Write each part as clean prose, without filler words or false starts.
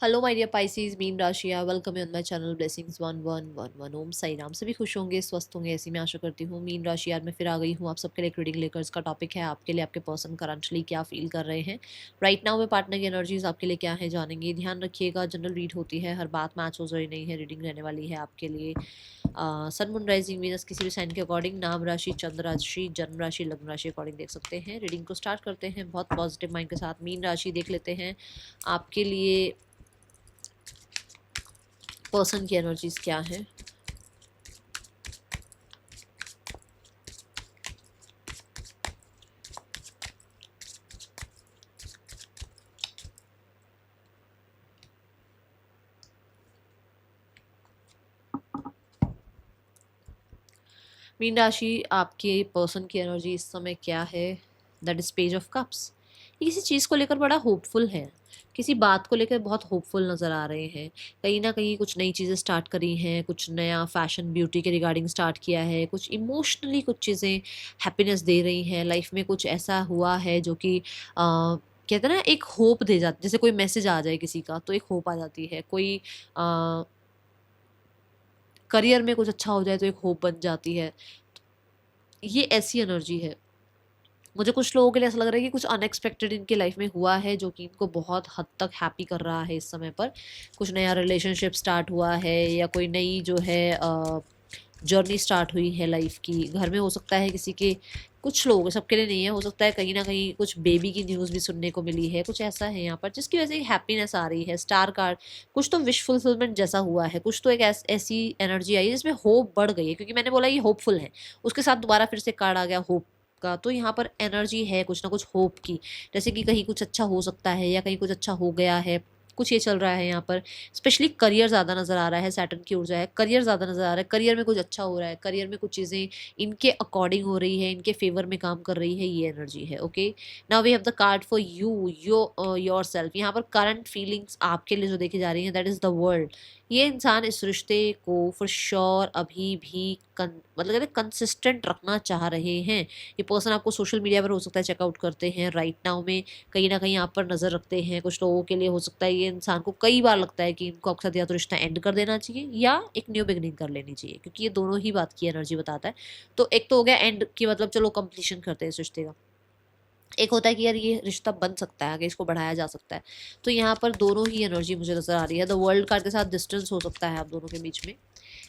Hello my dear Pisces मीन राशि welcome on my channel blessings 1111 Om Sai Ram. सभी खुश होंगे, स्वस्थ होंगे, ऐसी मैं आशा करती हूँ। मीन राशि यार मैं फिर आ गई हूँ आप सबके लिए एक रीडिंग लेकर। इसका टॉपिक है आपके लिए आपके पर्सन करंटली क्या फील कर रहे हैं राइट नाउ में। पार्टनर की एनर्जीज आपके लिए क्या है जानेंगे। ध्यान रखिएगा, जनरल रीड होती है, हर बात मैच हो रही नहीं है। रीडिंग रहने वाली है आपके लिए सन मून राइजिंग वीनस किसी भी साइन के अकॉर्डिंग, नाम राशि, चंद्र राशि, जन्म राशि, लग्न राशि अकॉर्डिंग देख सकते हैं। रीडिंग को स्टार्ट करते हैं बहुत पॉजिटिव माइंड के साथ। मीन राशि देख लेते हैं आपके लिए पर्सन की एनर्जीज क्या है। मीन राशि आपके पर्सन की एनर्जी इस समय क्या है, that is page of cups. ये किसी चीज़ को लेकर बड़ा होपफुल है, किसी बात को लेकर बहुत होपफुल नज़र आ रहे हैं। कहीं ना कहीं कुछ नई चीज़ें स्टार्ट करी हैं, कुछ नया फैशन ब्यूटी के रिगार्डिंग स्टार्ट किया है, कुछ इमोशनली कुछ चीज़ें हैप्पीनेस दे रही हैं लाइफ में। कुछ ऐसा हुआ है जो कि कहते हैं ना, एक होप दे जाती, जैसे कोई मैसेज आ जाए किसी का तो एक होप आ जाती है। कोई करियर में कुछ अच्छा हो जाए तो एक होप बन जाती है। ये ऐसी एनर्जी है। मुझे कुछ लोगों के लिए ऐसा लग रहा है कि कुछ अनएक्सपेक्टेड इनके लाइफ में हुआ है जो कि इनको बहुत हद तक हैप्पी कर रहा है इस समय पर। कुछ नया रिलेशनशिप स्टार्ट हुआ है या कोई नई जो है जर्नी स्टार्ट हुई है लाइफ की। घर में हो सकता है किसी के, कुछ लोग, सबके लिए नहीं है, हो सकता है कहीं ना कहीं कुछ बेबी की न्यूज़ भी सुनने को मिली है। कुछ ऐसा है यहाँ पर जिसकी वजह से हैप्पीनेस आ रही है। स्टार कार्ड, कुछ तो विश फुलफिलमेंट जैसा हुआ है, कुछ तो एक ऐसी एनर्जी आई है जिसमें होप बढ़ गई है। क्योंकि मैंने बोला ये होपफुल है, उसके साथ दोबारा फिर से कार्ड आ गया होप का। तो यहाँ पर एनर्जी है कुछ ना कुछ होप की, जैसे कि कहीं कुछ अच्छा हो सकता है या कहीं कुछ अच्छा हो गया है। कुछ ये चल रहा है यहाँ पर। स्पेशली करियर ज़्यादा नज़र आ रहा है, सैटर्न की ऊर्जा है, करियर ज़्यादा नज़र आ रहा है। करियर में कुछ अच्छा हो रहा है, करियर में कुछ चीज़ें इनके अकॉर्डिंग हो रही है, इनके फेवर में काम कर रही है। ये एनर्जी है। Okay, now we have the card for yourself. यहाँ पर करंट फीलिंग्स आपके लिए जो देखी जा रही है, दैट इज़ द वर्ल्ड। ये इंसान इस रिश्ते को फॉर श्योर अभी भी मतलब कहते कंसिस्टेंट रखना चाह रहे हैं। ये पर्सन आपको सोशल मीडिया पर हो सकता है चेकआउट करते हैं राइट नाउ में, कहीं ना कहीं आप पर नज़र रखते हैं। कुछ लोगों के लिए हो सकता है ये इंसान को कई बार लगता है कि इनको आपके साथ या तो रिश्ता एंड कर देना चाहिए या एक न्यू बिगनिंग कर लेनी चाहिए, क्योंकि ये दोनों ही बात की एनर्जी बताता है। तो एक तो हो गया एंड की, मतलब चलो कंप्लीशन करते हैं इस रिश्ते का। एक होता है कि यार ये रिश्ता बन सकता है, आगे इसको बढ़ाया जा सकता है। तो यहाँ पर दोनों ही एनर्जी मुझे नजर आ रही है। द वर्ल्ड कार्ड के साथ डिस्टेंस हो सकता है आप दोनों के बीच में।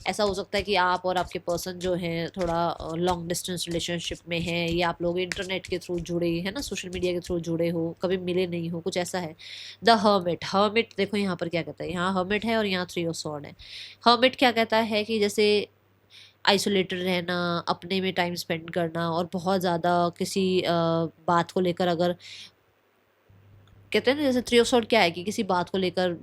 ऐसा हो सकता है कि आप और आपके पर्सन जो है थोड़ा लॉन्ग डिस्टेंस रिलेशनशिप में है, या आप लोग इंटरनेट के थ्रू जुड़े है ना, सोशल मीडिया के थ्रू जुड़े हो, कभी मिले नहीं हो, कुछ ऐसा है। द हर्मिट, हर्मिट देखो यहाँ पर क्या कहता है, यहाँ हर्मिट है और यहाँ थ्री ऑफ सॉर्ड है। हर्मिट क्या कहता है कि जैसे आइसोलेटेड रहना, अपने में टाइम स्पेंड करना, और बहुत ज़्यादा किसी बात को लेकर, अगर कहते हैं ना, जैसे थ्री ऑफ सॉर्ड क्या है कि किसी बात को लेकर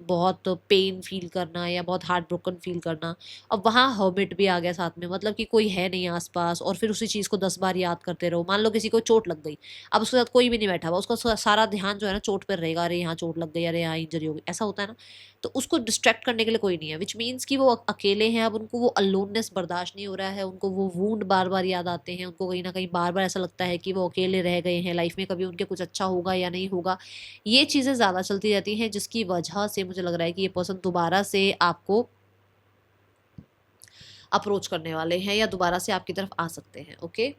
बहुत पेन फील करना या बहुत हार्ट ब्रोकन फील करना। अब वहाँ हर्मिट भी आ गया साथ में, मतलब कि कोई है नहीं आसपास और फिर उसी चीज़ को 10 बार याद करते रहो। मान लो किसी को चोट लग गई, अब उसके साथ कोई भी नहीं बैठा हुआ, उसका सारा ध्यान जो है ना चोट पर रहेगा। अरे यहाँ चोट लग गई, अरे यहाँ इंजरी हो गई, ऐसा होता है ना। तो उसको डिस्ट्रैक्ट करने के लिए कोई नहीं है, विच मीन्स कि वो अकेले हैं। अब उनको वो अलोननेस बर्दाश्त नहीं हो रहा है, उनको वो वूंड बार बार याद आते हैं, उनको कहीं ना कहीं बार बार ऐसा लगता है कि वो अकेले रह गए हैं लाइफ में, कभी उनके कुछ अच्छा होगा या नहीं होगा। ये चीज़ें ज़्यादा चलती रहती हैं, जिसकी वजह से मुझे लग रहा है कि ये पर्सन दोबारा से आपको अप्रोच करने वाले हैं या दोबारा से आपकी तरफ आ सकते हैं। ओके,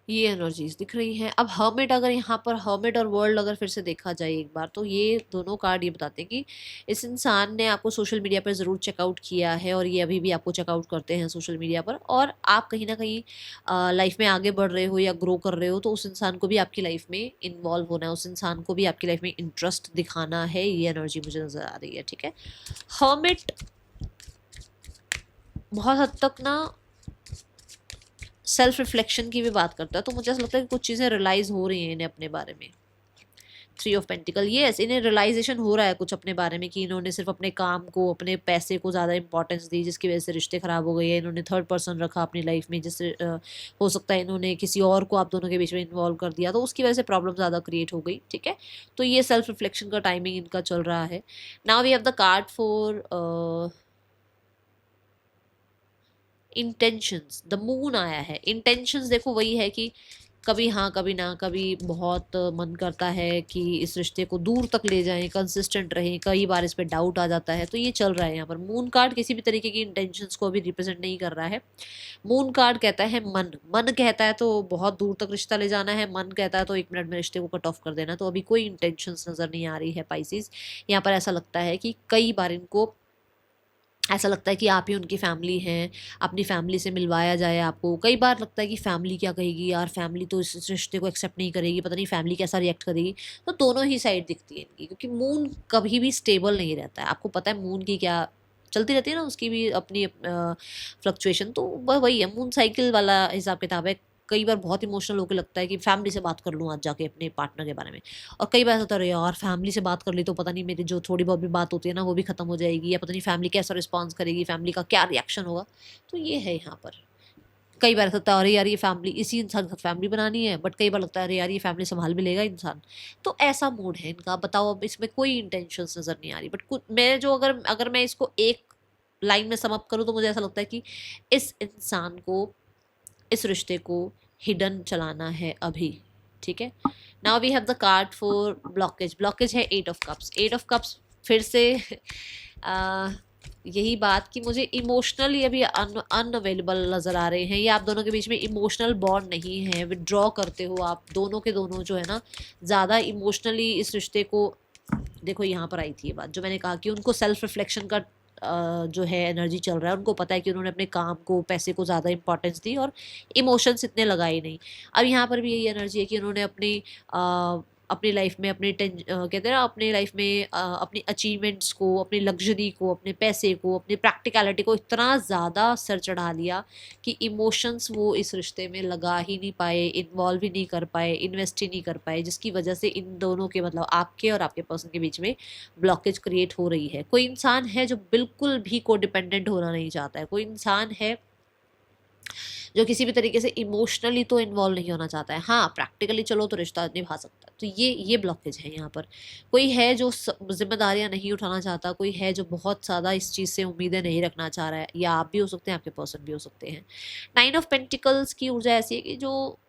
ये एनर्जीज दिख रही हैं। अब हर्मिट, अगर यहाँ पर हर्मिट और वर्ल्ड अगर फिर से देखा जाए एक बार, तो ये दोनों कार्ड ये बताते हैं कि इस इंसान ने आपको सोशल मीडिया पर ज़रूर चेकआउट किया है और ये अभी भी आपको चेकआउट करते हैं सोशल मीडिया पर, और आप कहीं ना कहीं लाइफ में आगे बढ़ रहे हो या ग्रो कर रहे हो, तो उस इंसान को भी आपकी लाइफ में इन्वॉल्व होना है, उस इंसान को भी आपकी लाइफ में इंटरेस्ट दिखाना है। ये एनर्जी मुझे नज़र आ रही है। ठीक है, हर्मिट बहुत हद तक ना सेल्फ रिफ्लेक्शन की भी बात करता है, तो मुझे ऐसा लगता है कि कुछ चीज़ें रियलाइज हो रही हैं इन्हें अपने बारे में। थ्री ऑफ पेंटिकल, ये इन्हें रियलाइजेशन हो रहा है कुछ अपने बारे में, कि इन्होंने सिर्फ अपने काम को, अपने पैसे को ज़्यादा इंपॉर्टेंस दी, जिसकी वजह से रिश्ते खराब हो गए हैं। इन्होंने थर्ड पर्सन रखा अपनी लाइफ में, जिससे हो सकता है इन्होंने किसी और को आप दोनों के बीच में इन्वॉल्व कर दिया, तो उसकी वजह से प्रॉब्लम ज़्यादा क्रिएट हो गई। ठीक है, तो ये सेल्फ रिफ्लेक्शन का टाइमिंग इनका चल रहा है। Now we have the card for intentions. The moon आया है। इंटेंशंस देखो वही है कि कभी हाँ कभी ना, कभी बहुत मन करता है कि इस रिश्ते को दूर तक ले जाएं, कंसिस्टेंट रहें, कई बार इस पे डाउट आ जाता है। तो ये चल रहा है यहाँ पर। मून कार्ड किसी भी तरीके की इंटेंशंस को अभी रिप्रेजेंट नहीं कर रहा है। मून कार्ड कहता है मन, मन कहता है तो बहुत दूर तक रिश्ता ले जाना है, मन कहता है तो 1 मिनट में रिश्ते को कट ऑफ कर देना। तो अभी कोई इंटेंशंस नज़र नहीं आ रही है पाइसिस। यहाँ पर ऐसा लगता है कि कई बार इनको ऐसा लगता है कि आप ही उनकी फैमिली हैं, अपनी फैमिली से मिलवाया जाए आपको। कई बार लगता है कि फैमिली क्या कहेगी यार, फैमिली तो इस रिश्ते को एक्सेप्ट नहीं करेगी, पता नहीं फैमिली कैसा रिएक्ट करेगी। तो दोनों ही साइड दिखती है इनकी, क्योंकि मून कभी भी स्टेबल नहीं रहता है। आपको पता है मून की क्या चलती रहती है ना, उसकी भी अपनी फ्लक्चुएशन। तो वही है, मून साइकिल वाला हिसाब किताब है। कई बार बहुत इमोशनल होकर लगता है कि फैमिली से बात कर लूँ आज जाके अपने पार्टनर के बारे में, और कई बार ऐसा होता है यार फैमिली से बात कर ली तो पता नहीं मेरी जो थोड़ी बहुत भी बात होती है ना वो भी खत्म हो जाएगी, या पता नहीं फैमिली कैसा रिस्पॉन्स करेगी, फैमिली का क्या रिएक्शन होगा। तो ये है यहाँ पर। कई बार ऐसा होता है अरे यार ये फैमिली, इसी इंसान के साथ फैमिली बनानी है, बट कई बार लगता है अरे यार ये फैमिली संभाल भी लेगा इंसान। तो ऐसा मूड है इनका। बताओ अब इसमें कोई इंटेंशन नजर नहीं आ रही, बट कुछ मैं जो अगर अगर मैं इसको एक लाइन में सम अप करूँ तो मुझे ऐसा लगता है कि इस इंसान को, इस रिश्ते को हिडन चलाना है अभी। ठीक है। Now we have the card for blockage. Blockage है 8 ऑफ कप्स। 8 ऑफ कप्स फिर से यही बात कि मुझे इमोशनली अभी अनअवेलेबल नज़र आ रहे हैं। ये आप दोनों के बीच में इमोशनल बॉन्ड नहीं है, विड्रॉ करते हो आप दोनों के दोनों जो है ना, ज़्यादा इमोशनली इस रिश्ते को। देखो यहाँ पर आई थी ये बात जो मैंने कहा कि उनको सेल्फ रिफ्लेक्शन का जो है एनर्जी चल रहा है। उनको पता है कि उन्होंने अपने काम को, पैसे को ज़्यादा इंपॉर्टेंस दी और इमोशंस इतने लगाए नहीं। अब यहाँ पर भी यही एनर्जी है कि उन्होंने अपनी लाइफ में कहते हैं ना, अपनी लाइफ में अपनी अचीवमेंट्स को, अपनी लग्जरी को, अपने पैसे को, अपनी प्रैक्टिकलिटी को इतना ज़्यादा सर चढ़ा लिया कि इमोशंस वो इस रिश्ते में लगा ही नहीं पाए, इन्वॉल्व ही नहीं कर पाए, इन्वेस्ट ही नहीं कर पाए, जिसकी वजह से इन दोनों के, मतलब आपके और आपके पर्सन के बीच में ब्लॉकेज क्रिएट हो रही है। कोई इंसान है जो बिल्कुल भी को डिपेंडेंट होना नहीं चाहता है। कोई इंसान है जो किसी भी तरीके से इमोशनली तो इन्वॉल्व नहीं होना चाहता है। हाँ प्रैक्टिकली चलो तो रिश्ता निभा सकता है। तो ये ब्लॉकेज है यहाँ पर। कोई है जो जिम्मेदारियां नहीं उठाना चाहता, कोई है जो बहुत ज़्यादा इस चीज़ से उम्मीदें नहीं रखना चाह रहा है, या आप भी हो सकते हैं, आपके पर्सन भी हो सकते हैं। 9 ऑफ पेंटिकल्स की ऊर्जा ऐसी है कि जो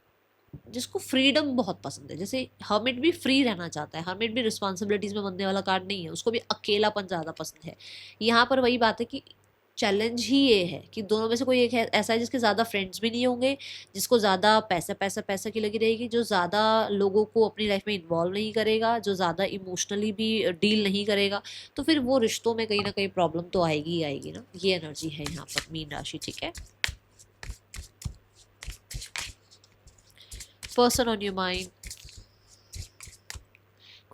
जिसको फ्रीडम बहुत पसंद है। जैसे हर्मिट भी फ्री रहना चाहता है, हर्मिट भी रिस्पॉन्सिबिलिटीज में बनने वाला कार्ड नहीं है, उसको भी अकेलापन ज़्यादा पसंद है। यहाँ पर वही बात है कि चैलेंज ही ये है कि दोनों में से कोई एक है ऐसा है जिसके ज़्यादा फ्रेंड्स भी नहीं होंगे, जिसको ज़्यादा पैसा पैसा पैसा की लगी रहेगी, जो ज़्यादा लोगों को अपनी लाइफ में इन्वॉल्व नहीं करेगा, जो ज़्यादा इमोशनली भी डील नहीं करेगा। तो फिर वो रिश्तों में कहीं ना कहीं प्रॉब्लम तो आएगी ही आएगी ना। ये एनर्जी है यहाँ पर मीन राशि। ठीक है। पर्सन ऑन योर माइंड,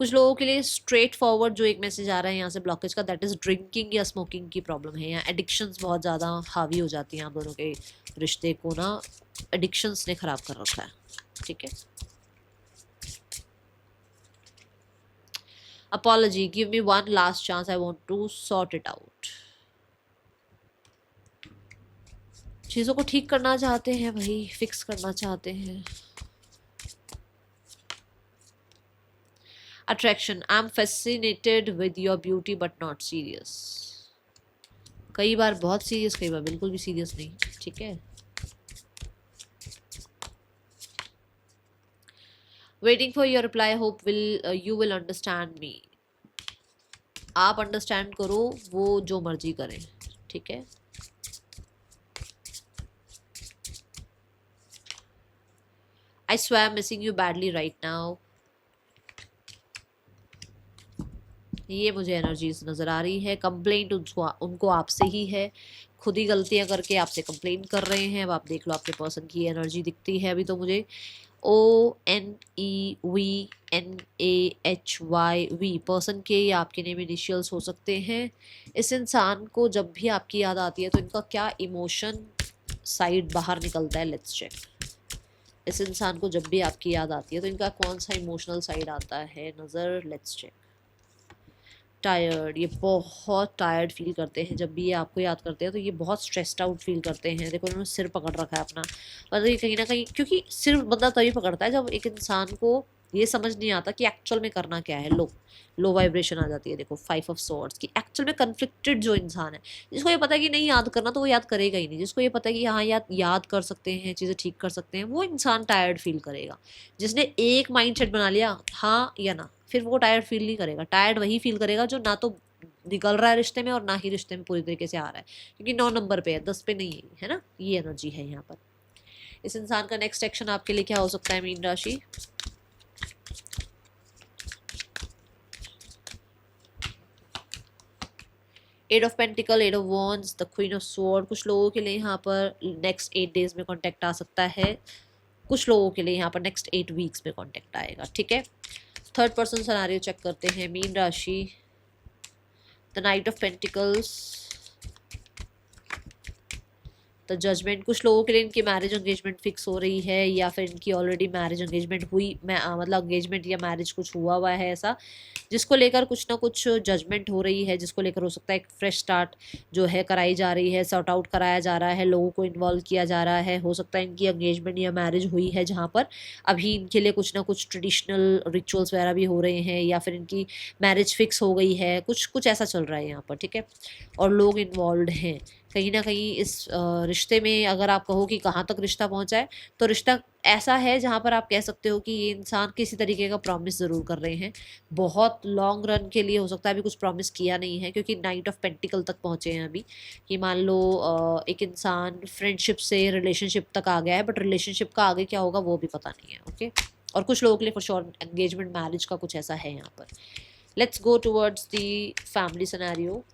कुछ लोगों के लिए स्ट्रेट फॉरवर्ड जो एक मैसेज आ रहा है यहाँ से ब्लॉकेज का, दैट इज ड्रिंकिंग या स्मोकिंग की प्रॉब्लम है। यहाँ एडिक्शंस बहुत ज़्यादा हावी हो जाती हैं आप दोनों के रिश्ते को ना, एडिक्शंस ने ख़राब कर रखा है। ठीक है। Apology, give me one last chance, I want to sort it out. चीज़ों को ठीक करना चाहते हैं भाई, फिक्स करना चाहते हैं। Attraction, I am fascinated with your beauty but not serious. कई बार बहुत सीरियस, कई बार बिल्कुल भी सीरियस नहीं। ठीक है। Waiting for your reply, hope you will understand me. आप अंडरस्टैंड करो, वो जो मर्जी करें। ठीक है। I swear missing you badly right now. ये मुझे एनर्जीज नज़र आ रही है। कंप्लेंट उनको आपसे ही है, खुद ही गलतियां करके आपसे कंप्लेंट कर रहे हैं। अब आप देख लो आपके पर्सन की एनर्जी दिखती है अभी तो मुझे। ONEVNAHYV पर्सन के या आपके नेम इनिशियल्स हो सकते हैं। इस इंसान को जब भी आपकी याद आती है तो इनका क्या इमोशन साइड बाहर निकलता है, लेट्स चेक। इस इंसान को जब भी आपकी याद आती है तो इनका कौन सा इमोशनल साइड आता है नज़र, लेट्स चेक। टायर्ड, ये बहुत टायर्ड फील करते हैं जब भी ये आपको याद करते हैं, तो ये बहुत स्ट्रेस्ड आउट फील करते हैं। देखो इन्होंने सिर पकड़ रखा है अपना, मतलब ये कहीं ना कहीं, क्योंकि सिर बंदा तभी पकड़ता है जब एक इंसान को ये समझ नहीं आता कि एक्चुअल में करना क्या है। लो वाइब्रेशन आ जाती है। देखो 5 ऑफ सॉर्ड्स की एक्चुअल में कन्फ्लिक्टेड जो इंसान है, जिसको ये पता है कि नहीं याद करना, तो वो याद करेगा ही नहीं। जिसको ये पता है कि हाँ याद कर सकते हैं, चीज़ें ठीक कर सकते हैं, वो इंसान टायर्ड फील करेगा। जिसने एक माइंडसेट बना लिया हाँ या ना, फिर वो टायर्ड फील नहीं करेगा। टायर्ड वही फील करेगा जो ना तो निकल रहा है रिश्ते में और ना ही रिश्ते में पूरी तरीके से आ रहा है, क्योंकि 9 नंबर पे है, 10 पे नहीं है ना। ये एनर्जी है यहाँ पर। इस इंसान का नेक्स्ट एक्शन आपके लिए क्या हो सकता है मीन राशि? Eight of pentacle, eight of wands, the queen of sword. कुछ लोगों के लिए यहाँ पर नेक्स्ट 8 डेज में कॉन्टेक्ट आ सकता है। कुछ लोगों के लिए यहाँ पर नेक्स्ट 8 वीक्स में कॉन्टेक्ट आएगा। ठीक है, थर्ड पर्सन सिनेरियो चेक करते हैं मीन राशि। The knight of pentacles, the judgment. कुछ लोगों के लिए इनकी मैरिज एंगेजमेंट फिक्स हो रही है, या फिर इनकी ऑलरेडी मैरिज एंगेजमेंट हुई, मतलब एंगेजमेंट या मैरिज कुछ हुआ है ऐसा, जिसको लेकर कुछ ना कुछ जजमेंट हो रही है, जिसको लेकर हो सकता है एक फ्रेश स्टार्ट जो है कराई जा रही है, सॉर्ट आउट कराया जा रहा है, लोगों को इन्वॉल्व किया जा रहा है। हो सकता है इनकी एंगेजमेंट या मैरिज हुई है जहाँ पर अभी इनके लिए कुछ ना कुछ ट्रेडिशनल रिचुअल्स वगैरह भी हो रहे हैं, या फिर इनकी मैरिज फिक्स हो गई है, कुछ कुछ ऐसा चल रहा है यहाँ पर। ठीक है, और लोग इन्वॉल्व हैं कहीं ना कहीं इस रिश्ते में। अगर आप कहो कि कहाँ तक रिश्ता पहुँचा है, तो रिश्ता ऐसा है जहाँ पर आप कह सकते हो कि ये इंसान किसी तरीके का प्रॉमिस ज़रूर कर रहे हैं। बहुत लॉन्ग रन के लिए हो सकता है, अभी कुछ प्रॉमिस किया नहीं है, क्योंकि नाइट ऑफ पेंटिकल तक पहुँचे हैं अभी। कि मान लो एक इंसान फ्रेंडशिप से रिलेशनशिप तक आ गया है, बट रिलेशनशिप का आगे क्या होगा वो भी पता नहीं है। ओके, और कुछ लोगों के लिए फॉर श्योर एंगेजमेंट मैरिज का कुछ ऐसा है यहाँ पर। Let's go towards the family scenario.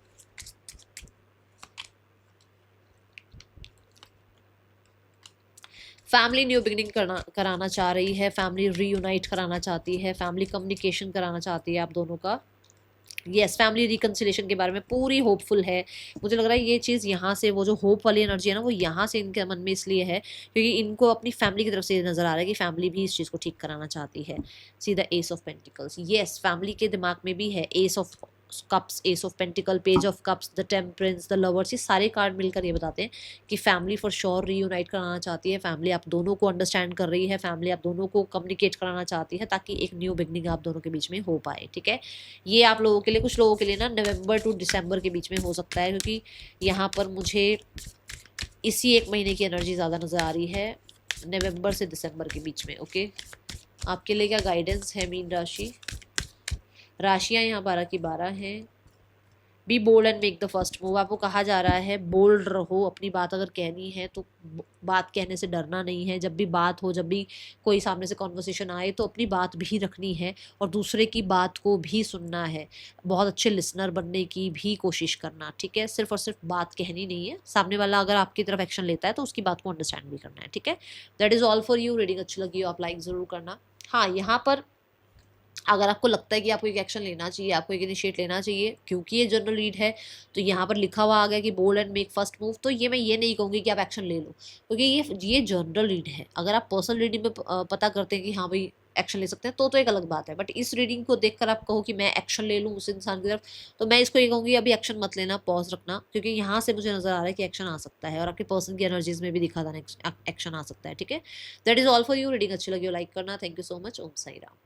Family new beginning कराना चाह रही है, फैमिली रीयूनाइट कराना चाहती है, फैमिली कम्युनिकेशन कराना चाहती है आप दोनों का। यस, फैमिली रिकन्सिलेशन के बारे में पूरी होपफुल है। मुझे लग रहा है ये चीज़ यहाँ से, वो जो होप वाली एनर्जी है ना, वो यहाँ से इनके मन में इसलिए है क्योंकि इनको अपनी फैमिली की तरफ से नज़र आ रहा है कि फैमिली भी इस चीज़ को ठीक कराना चाहती है। See the S of pentacles. Yes, family के दिमाग में भी है S of cups, S of pentacle, page of cups, the temperance, the lovers. ये सारे कार्ड मिलकर ये बताते हैं कि फैमिली फॉर श्योर रीयूनाइट कराना चाहती है, फैमिली आप दोनों को अंडरस्टैंड कर रही है, फैमिली आप दोनों को कम्युनिकेट कराना चाहती है, ताकि एक न्यू बिगनिंग आप दोनों के बीच में हो पाए। ठीक है, ये आप लोगों के लिए, कुछ लोगों के लिए ना नवंबर टू दिसंबर के बीच में हो सकता है, क्योंकि यहाँ पर मुझे इसी एक महीने की एनर्जी ज़्यादा नज़र आ रही है, नवंबर से दिसंबर के बीच में। ओके, आपके लिए क्या गाइडेंस है मीन राशि? राशियाँ यहाँ 12 की 12 हैं। Be bold and make the first move. आपको कहा जा रहा है बोल्ड रहो, अपनी बात अगर कहनी है तो बात कहने से डरना नहीं है। जब भी बात हो, जब भी कोई सामने से कॉन्वर्सेशन आए, तो अपनी बात भी रखनी है और दूसरे की बात को भी सुनना है। बहुत अच्छे लिसनर बनने की भी कोशिश करना। ठीक है, सिर्फ और सिर्फ बात कहनी नहीं है, सामने वाला अगर आपकी तरफ एक्शन लेता है तो उसकी बात को अंडरस्टैंड भी करना है। ठीक है, that is all for you. Reading अच्छी लगी हो आप लाइक ज़रूर करना। हाँ, यहाँ पर अगर आपको लगता है कि आपको एक एक्शन लेना चाहिए, आपको एक इनिशिएट लेना चाहिए, क्योंकि ये जनरल रीड है, तो यहाँ पर लिखा हुआ आ गया कि bold and make first move, तो ये मैं ये नहीं कहूँगी कि आप एक्शन ले लो, क्योंकि ये जनरल रीड है। अगर आप पर्सनल रीडिंग में पता करते हैं कि हाँ भाई एक्शन ले सकते हैं, तो एक अलग बात है। बट इस रीडिंग को देखकर आप कहो कि मैं एक्शन ले लूँ उस इंसान की तरफ, तो मैं इसको ये कहूँगी अभी एक्शन मत लेना, पॉज रखना, क्योंकि यहाँ से मुझे नजर आ रहा है कि एक्शन आ सकता है और आपके पर्सन की एनर्जीज में भी दिखा था एक्शन आ सकता है। ठीक है, that is all for you. Reading अच्छी लगी हो लाइक करना। Thank you so much. Om Sai Ram.